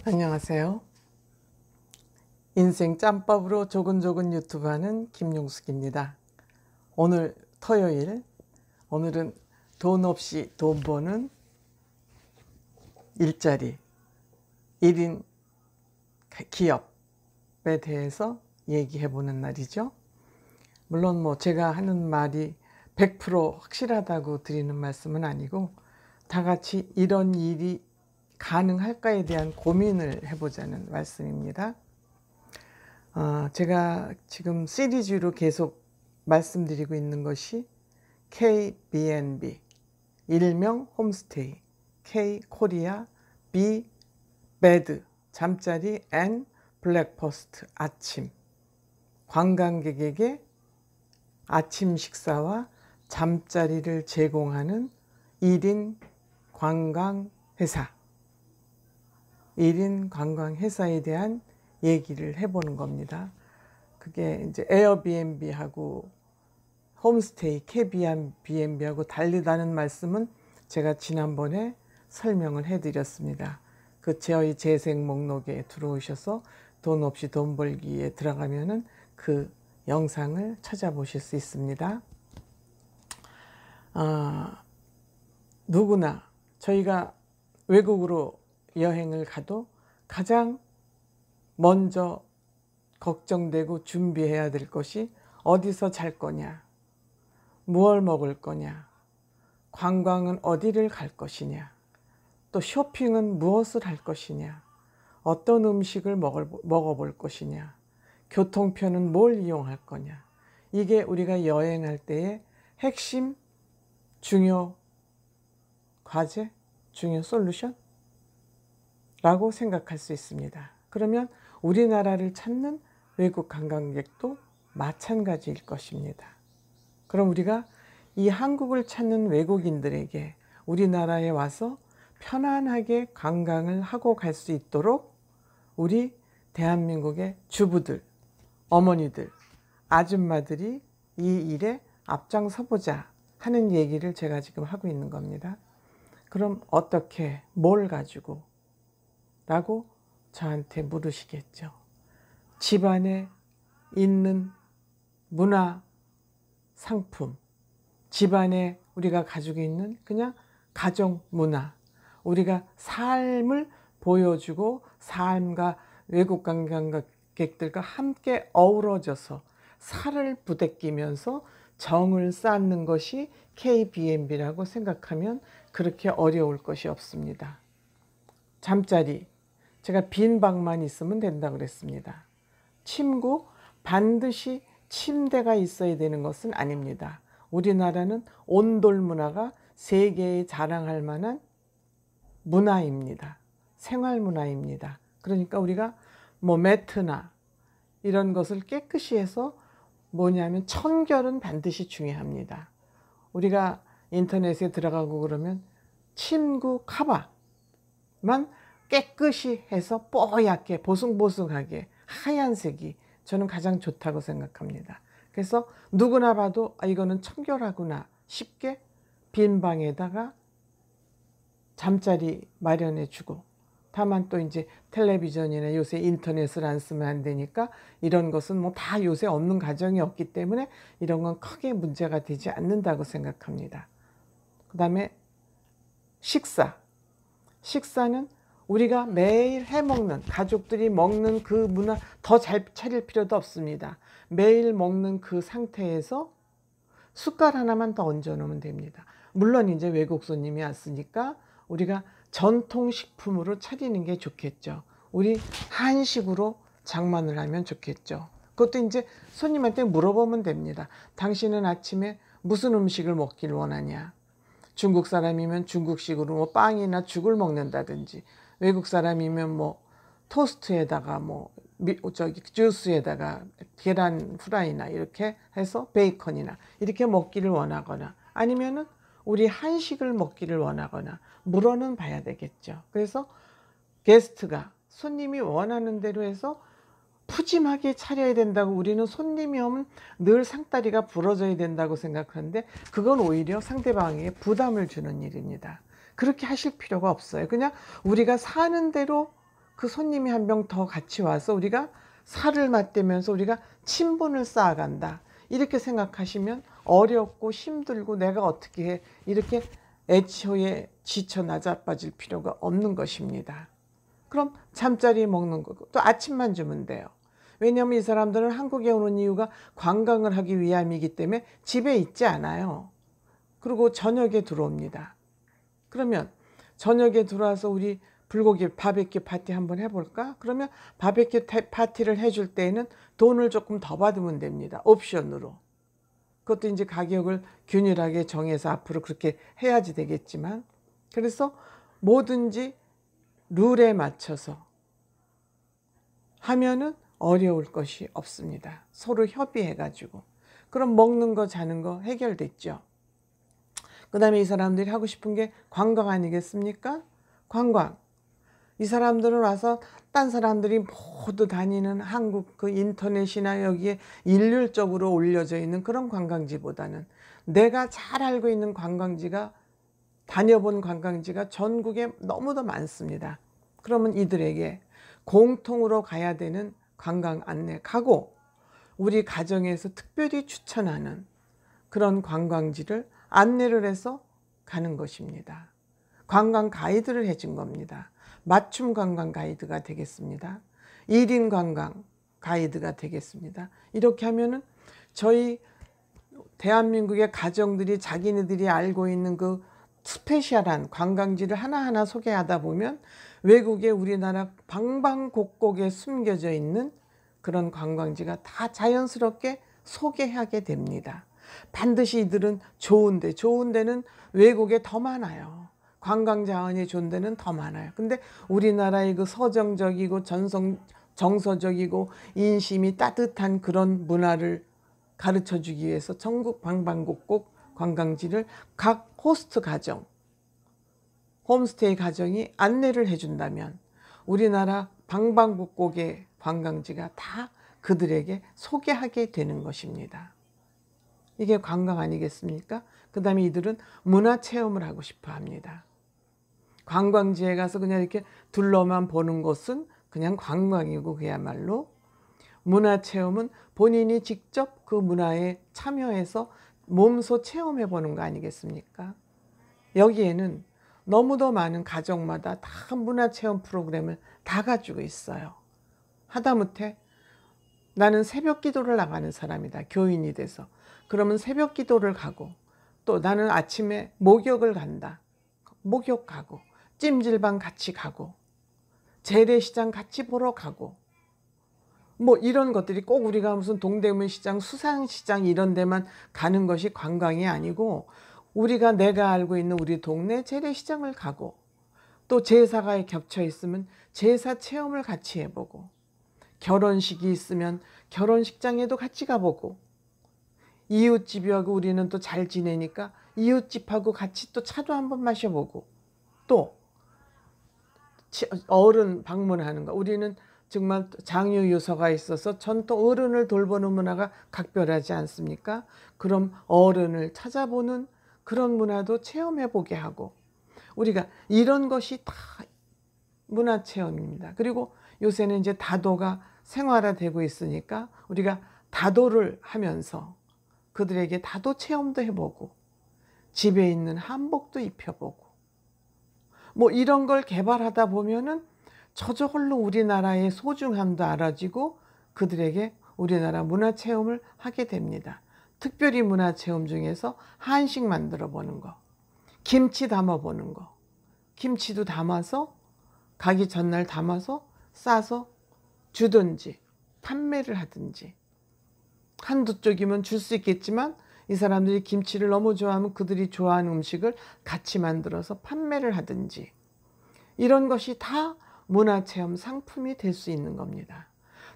안녕하세요. 인생 짬밥으로 조근조근 유튜브 하는 김용숙입니다. 오늘 토요일, 오늘은 돈 없이 돈 버는 일자리, 1인 기업에 대해서 얘기해 보는 날이죠. 물론 제가 하는 말이 100% 확실하다고 드리는 말씀은 아니고 다 같이 이런 일이 가능할까에 대한 고민을 해보자는 말씀입니다. 제가 지금 시리즈로 계속 말씀드리고 있는 것이 KBNB, 일명 홈스테이, K 코리아, B 베드, 잠자리, N 블랙퍼스트, 아침, 관광객에게 아침 식사와 잠자리를 제공하는 1인 관광회사, 1인 관광회사에 대한 얘기를 해보는 겁니다. 그게 이제 에어비앤비하고 홈스테이, KBNB하고 다르다는 말씀은 제가 지난번에 설명을 해드렸습니다. 그 저희 재생 목록에 들어오셔서 돈 없이 돈 벌기에 들어가면은 그 영상을 찾아보실 수 있습니다. 누구나 저희가 외국으로 여행을 가도 가장 먼저 걱정되고 준비해야 될 것이 어디서 잘 거냐, 무얼 먹을 거냐, 관광은 어디를 갈 것이냐, 또 쇼핑은 무엇을 할 것이냐, 어떤 음식을 먹어볼 것이냐, 교통편은 뭘 이용할 거냐. 이게 우리가 여행할 때의 핵심 중요 과제, 중요 솔루션? 라고 생각할 수 있습니다. 그러면 우리나라를 찾는 외국 관광객도 마찬가지일 것입니다. 그럼 우리가 이 한국을 찾는 외국인들에게 우리나라에 와서 편안하게 관광을 하고 갈 수 있도록 우리 대한민국의 주부들, 어머니들, 아줌마들이 이 일에 앞장서보자 하는 얘기를 제가 지금 하고 있는 겁니다. 그럼 어떻게, 뭘 가지고? 라고 저한테 물으시겠죠. 집안에 있는 문화, 상품, 집안에 우리가 가지고 있는 그냥 가정 문화, 우리가 삶을 보여주고 삶과 외국 관광객들과 함께 어우러져서 살을 부대끼면서 정을 쌓는 것이 KBNB라고 생각하면 그렇게 어려울 것이 없습니다. 잠자리, 제가 빈 방만 있으면 된다고 그랬습니다. 침구, 반드시 침대가 있어야 되는 것은 아닙니다. 우리나라는 온돌 문화가 세계에 자랑할 만한 문화입니다. 생활 문화입니다. 그러니까 우리가 매트나 이런 것을 깨끗이 해서 뭐냐면 청결은 반드시 중요합니다. 우리가 인터넷에 들어가고 그러면 침구 커버만 깨끗이 해서 뽀얗게 보송보송하게 하얀색이 저는 가장 좋다고 생각합니다. 그래서 누구나 봐도 이거는 청결하구나 쉽게 빈 방에다가 잠자리 마련해 주고, 다만 또 이제 텔레비전이나 요새 인터넷을 안 쓰면 안 되니까 이런 것은 다 요새 없는 가정이 없기 때문에 이런 건 크게 문제가 되지 않는다고 생각합니다. 그 다음에 식사는 우리가 매일 해먹는, 가족들이 먹는 그 문화 더 잘 차릴 필요도 없습니다. 매일 먹는 그 상태에서 숟갈 하나만 더 얹어 놓으면 됩니다. 물론 이제 외국 손님이 왔으니까 우리가 전통식품으로 차리는 게 좋겠죠. 우리 한식으로 장만을 하면 좋겠죠. 그것도 이제 손님한테 물어보면 됩니다. 당신은 아침에 무슨 음식을 먹길 원하냐? 중국 사람이면 중국식으로 빵이나 죽을 먹는다든지, 외국 사람이면 토스트에다가 주스에다가 계란 후라이나 이렇게 해서 베이컨이나 이렇게 먹기를 원하거나, 아니면은 우리 한식을 먹기를 원하거나 물어는 봐야 되겠죠. 그래서 게스트가 손님이 원하는 대로 해서 푸짐하게 차려야 된다고, 우리는 손님이 오면 늘 상다리가 부러져야 된다고 생각하는데 그건 오히려 상대방에게 부담을 주는 일입니다. 그렇게 하실 필요가 없어요. 그냥 우리가 사는 대로 그 손님이 한 명 더 같이 와서 우리가 살을 맞대면서 우리가 친분을 쌓아간다. 이렇게 생각하시면 어렵고 힘들고 내가 어떻게 해. 이렇게 애초에 지쳐 나자빠질 필요가 없는 것입니다. 그럼 잠자리 먹는 거고 또 아침만 주면 돼요. 왜냐하면 이 사람들은 한국에 오는 이유가 관광을 하기 위함이기 때문에 집에 있지 않아요. 그리고 저녁에 들어옵니다. 그러면 저녁에 들어와서 우리 불고기 바베큐 파티 한번 해볼까? 그러면 바베큐 파티를 해줄 때에는 돈을 조금 더 받으면 됩니다. 옵션으로. 그것도 이제 가격을 균일하게 정해서 앞으로 그렇게 해야지 되겠지만, 그래서 뭐든지 룰에 맞춰서 하면은 어려울 것이 없습니다. 서로 협의해가지고. 그럼 먹는 거 자는 거 해결됐죠. 그 다음에 이 사람들이 하고 싶은 게 관광 아니겠습니까? 관광. 이 사람들은 와서 딴 사람들이 모두 다니는 한국 그 인터넷이나 여기에 일률적으로 올려져 있는 그런 관광지보다는 내가 잘 알고 있는 관광지가, 다녀본 관광지가 전국에 너무도 많습니다. 그러면 이들에게 공통으로 가야 되는 관광 안내 가고, 우리 가정에서 특별히 추천하는 그런 관광지를 안내를 해서 가는 것입니다. 관광 가이드를 해준 겁니다. 맞춤 관광 가이드가 되겠습니다. 1인 관광 가이드가 되겠습니다. 이렇게 하면은 저희 대한민국의 가정들이 자기네들이 알고 있는 그 스페셜한 관광지를 하나하나 소개하다 보면 외국에 우리나라 방방곡곡에 숨겨져 있는 그런 관광지가 다 자연스럽게 소개하게 됩니다. 반드시 이들은 좋은 데는 외국에 더 많아요. 관광 자원이 좋은 데는 더 많아요. 근데 우리나라의 그 서정적이고 정서적이고 인심이 따뜻한 그런 문화를 가르쳐 주기 위해서 전국 방방곡곡 관광지를 각 호스트 가정, 홈스테이 가정이 안내를 해준다면 우리나라 방방곡곡의 관광지가 다 그들에게 소개하게 되는 것입니다. 이게 관광 아니겠습니까? 그 다음에 이들은 문화체험을 하고 싶어 합니다. 관광지에 가서 그냥 이렇게 둘러만 보는 것은 그냥 관광이고, 그야말로 문화체험은 본인이 직접 그 문화에 참여해서 몸소 체험해 보는 거 아니겠습니까? 여기에는 너무도 많은 가정마다 다 문화체험 프로그램을 다 가지고 있어요. 하다못해 나는 새벽 기도를 나가는 사람이다. 교인이 돼서. 그러면 새벽 기도를 가고, 또 나는 아침에 목욕을 간다. 목욕 가고, 찜질방 같이 가고, 재래시장 같이 보러 가고, 뭐 이런 것들이 꼭 우리가 무슨 동대문 시장, 수산시장 이런 데만 가는 것이 관광이 아니고, 우리가 내가 알고 있는 우리 동네 재래시장을 가고, 또 제사가 겹쳐 있으면 제사 체험을 같이 해보고, 결혼식이 있으면 결혼식장에도 같이 가보고, 이웃집하고 우리는 또 잘 지내니까 이웃집하고 같이 또 차도 한번 마셔보고, 또 어른 방문하는 거, 우리는 정말 장유유서가 있어서 전통 어른을 돌보는 문화가 각별하지 않습니까? 그럼 어른을 찾아보는 그런 문화도 체험해보게 하고, 우리가 이런 것이 다 문화체험입니다. 그리고 요새는 이제 다도가 생활화되고 있으니까 우리가 다도를 하면서 그들에게 다도 체험도 해보고, 집에 있는 한복도 입혀보고, 뭐 이런 걸 개발하다 보면은 저절로 우리나라의 소중함도 알아지고 그들에게 우리나라 문화체험을 하게 됩니다. 특별히 문화체험 중에서 한식 만들어 보는 거, 김치 담아 보는 거, 김치도 담아서 가기 전날 담아서 싸서 주든지 판매를 하든지, 한두 쪽이면 줄 수 있겠지만 이 사람들이 김치를 너무 좋아하면 그들이 좋아하는 음식을 같이 만들어서 판매를 하든지, 이런 것이 다 문화체험 상품이 될 수 있는 겁니다.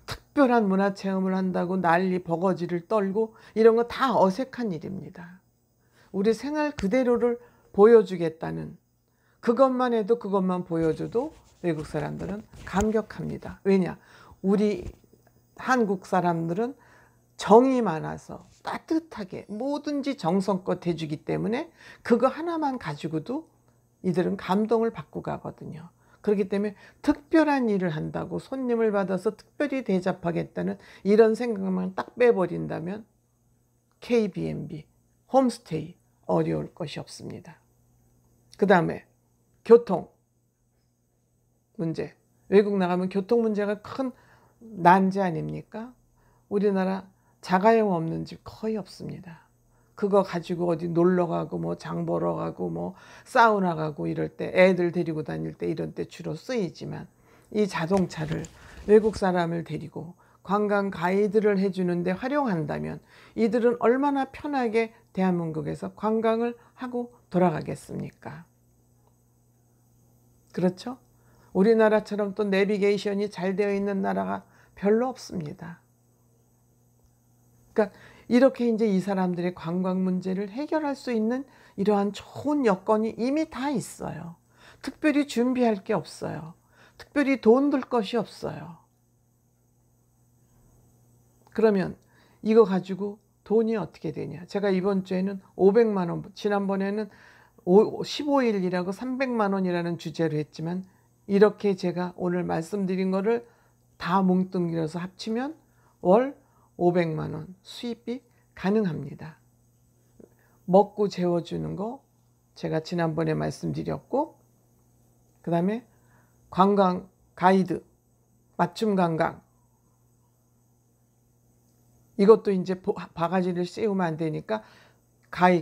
특별한 문화체험을 한다고 난리 버거지를 떨고 이런 거 다 어색한 일입니다. 우리 생활 그대로를 보여주겠다는, 그것만 해도, 그것만 보여줘도 외국 사람들은 감격합니다. 왜냐? 우리 한국 사람들은 정이 많아서 따뜻하게 뭐든지 정성껏 해주기 때문에 그거 하나만 가지고도 이들은 감동을 받고 가거든요. 그렇기 때문에 특별한 일을 한다고 손님을 받아서 특별히 대접하겠다는 이런 생각만 딱 빼버린다면 KBNB, 홈스테이 어려울 것이 없습니다. 그 다음에 교통 문제. 외국 나가면 교통 문제가 큰 난제 아닙니까? 우리나라 자가용 없는 집 거의 없습니다. 그거 가지고 어디 놀러 가고 뭐 장 보러 가고 뭐 사우나 가고 이럴 때 애들 데리고 다닐 때 이런 때 주로 쓰이지만 이 자동차를 외국 사람을 데리고 관광 가이드를 해주는데 활용한다면 이들은 얼마나 편하게 대한민국에서 관광을 하고 돌아가겠습니까? 그렇죠? 우리나라처럼 또 내비게이션이 잘 되어 있는 나라가 별로 없습니다. 그러니까 이렇게 이제 이 사람들의 관광 문제를 해결할 수 있는 이러한 좋은 여건이 이미 다 있어요. 특별히 준비할 게 없어요. 특별히 돈 들 것이 없어요. 그러면 이거 가지고 돈이 어떻게 되냐. 제가 이번 주에는 500만 원, 지난번에는 15일이라고 300만 원이라는 주제로 했지만 이렇게 제가 오늘 말씀드린 거를 다 뭉뚱그려서 합치면 월 500만 원 수입이 가능합니다. 먹고 재워주는 거 제가 지난번에 말씀드렸고, 그 다음에 관광 가이드, 맞춤 관광, 이것도 이제 바가지를 씌우면 안 되니까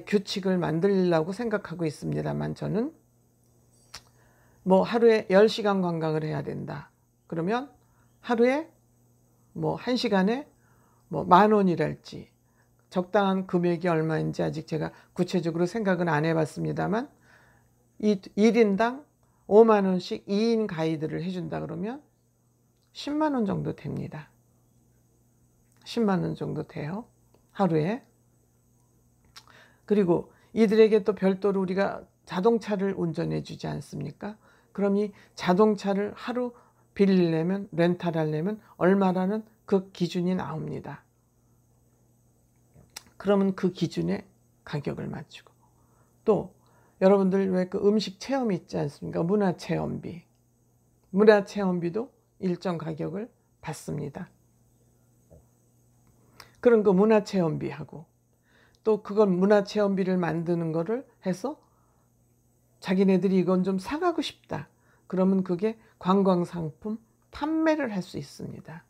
규칙을 만들려고 생각하고 있습니다만 저는 뭐 하루에 10시간 관광을 해야 된다. 그러면 하루에 뭐 1시간에 뭐 10,000원이랄지 적당한 금액이 얼마인지 아직 제가 구체적으로 생각은 안 해봤습니다만 1인당 5만 원씩 2인 가이드를 해준다 그러면 10만 원 정도 됩니다. 10만 원 정도 돼요. 하루에. 그리고 이들에게 또 별도로 우리가 자동차를 운전해 주지 않습니까? 그럼 이 자동차를 하루 빌리려면, 렌탈하려면 얼마라는 그 기준이 나옵니다. 그러면 그 기준에 가격을 맞추고, 또 여러분들 왜 그 음식 체험 있지 않습니까? 문화체험비. 문화체험비도 일정 가격을 받습니다. 그런 그 문화체험비하고 또 그건 문화체험비를 만드는 거를 해서 자기네들이 이건 좀 사가고 싶다. 그러면 그게 관광상품 판매를 할 수 있습니다.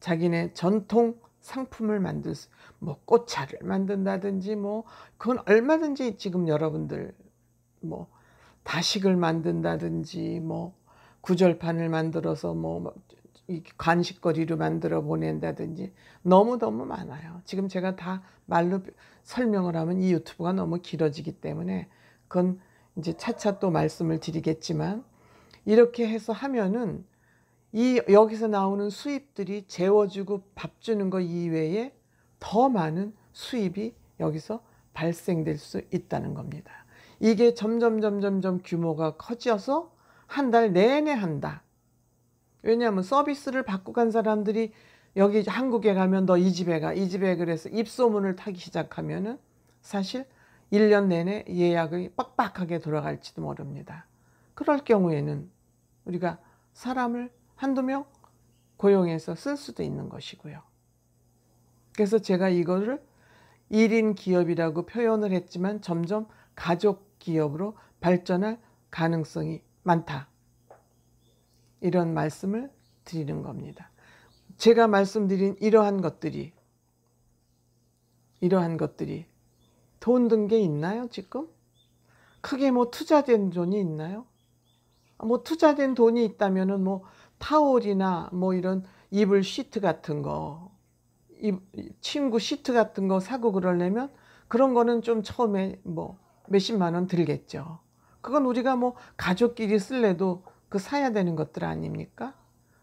자기네 전통 상품을 만들 수, 뭐 꽃차를 만든다든지 뭐 그건 얼마든지 지금 여러분들 뭐 다식을 만든다든지 뭐 구절판을 만들어서 뭐 간식거리로 만들어 보낸다든지 너무너무 많아요. 지금 제가 다 말로 설명을 하면 이 유튜브가 너무 길어지기 때문에 그건 이제 차차 또 말씀을 드리겠지만, 이렇게 해서 하면은 이 여기서 나오는 수입들이 재워주고 밥 주는 거 이외에 더 많은 수입이 여기서 발생될 수 있다는 겁니다. 이게 점점 규모가 커져서 한 달 내내 한다. 왜냐하면 서비스를 받고 간 사람들이 여기 한국에 가면 너 이 집에 가, 이 집에 그래서 입소문을 타기 시작하면은 사실 1년 내내 예약이 빡빡하게 돌아갈지도 모릅니다. 그럴 경우에는 우리가 사람을 한두 명 고용해서 쓸 수도 있는 것이고요. 그래서 제가 이거를 1인 기업이라고 표현을 했지만 점점 가족 기업으로 발전할 가능성이 많다. 이런 말씀을 드리는 겁니다. 제가 말씀드린 이러한 것들이 돈 든 게 있나요 지금? 크게 뭐 투자된 돈이 있나요? 뭐 투자된 돈이 있다면은 뭐 타올이나 뭐 이런 이불 시트 같은 거, 침구 시트 같은 거 사고 그러려면 그런 거는 좀 처음에 뭐 몇십만 원 들겠죠. 그건 우리가 뭐 가족끼리 쓸래도 그 사야 되는 것들 아닙니까?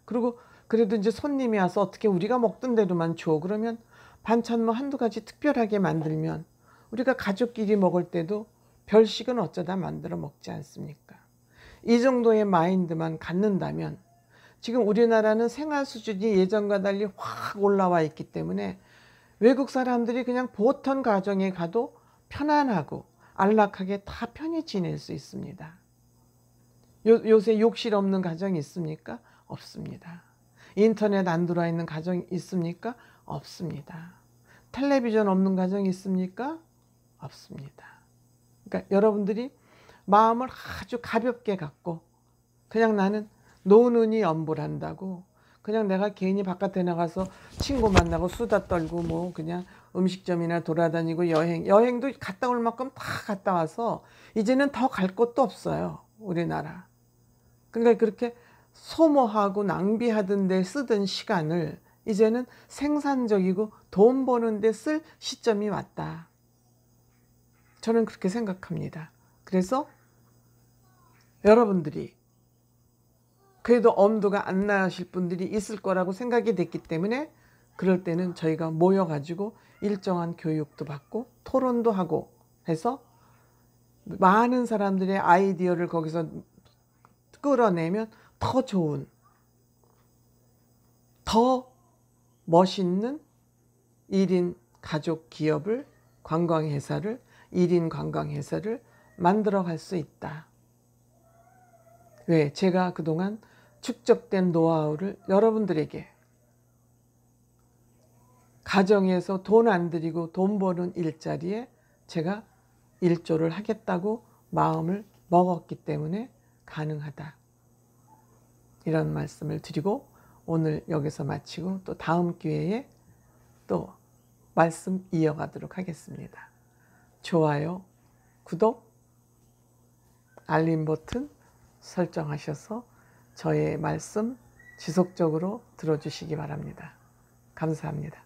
그리고 그래도 이제 손님이 와서 어떻게 우리가 먹던 대로만 줘. 그러면 반찬 뭐 한두 가지 특별하게 만들면 우리가 가족끼리 먹을 때도 별식은 어쩌다 만들어 먹지 않습니까? 이 정도의 마인드만 갖는다면, 지금 우리나라는 생활 수준이 예전과 달리 확 올라와 있기 때문에 외국 사람들이 그냥 보통 가정에 가도 편안하고 안락하게 다 편히 지낼 수 있습니다. 요새 욕실 없는 가정이 있습니까? 없습니다. 인터넷 안 들어와 있는 가정이 있습니까? 없습니다. 텔레비전 없는 가정이 있습니까? 없습니다. 그러니까 여러분들이 마음을 아주 가볍게 갖고 그냥 나는 노는이 엄불한다고 그냥 내가 괜히 바깥에 나가서 친구 만나고 수다 떨고 뭐 그냥 음식점이나 돌아다니고 여행도 갔다 올 만큼 다 갔다 와서 이제는 더 갈 곳도 없어요. 우리나라. 그러니까 그렇게 소모하고 낭비하던 데 쓰던 시간을 이제는 생산적이고 돈 버는 데 쓸 시점이 왔다. 저는 그렇게 생각합니다. 그래서 여러분들이 그래도 엄두가 안 나실 분들이 있을 거라고 생각이 됐기 때문에 그럴 때는 저희가 모여가지고 일정한 교육도 받고 토론도 하고 해서 많은 사람들의 아이디어를 거기서 끌어내면 더 좋은, 더 멋있는 1인 가족 기업을, 관광회사를, 1인 관광회사를 만들어 갈 수 있다. 왜? 제가 그동안 축적된 노하우를 여러분들에게 가정에서 돈 안 들이고 돈 버는 일자리에 제가 일조를 하겠다고 마음을 먹었기 때문에 가능하다. 이런 말씀을 드리고 오늘 여기서 마치고 또 다음 기회에 또 말씀 이어가도록 하겠습니다. 좋아요, 구독, 알림 버튼 설정하셔서 저의 말씀 지속적으로 들어주시기 바랍니다. 감사합니다.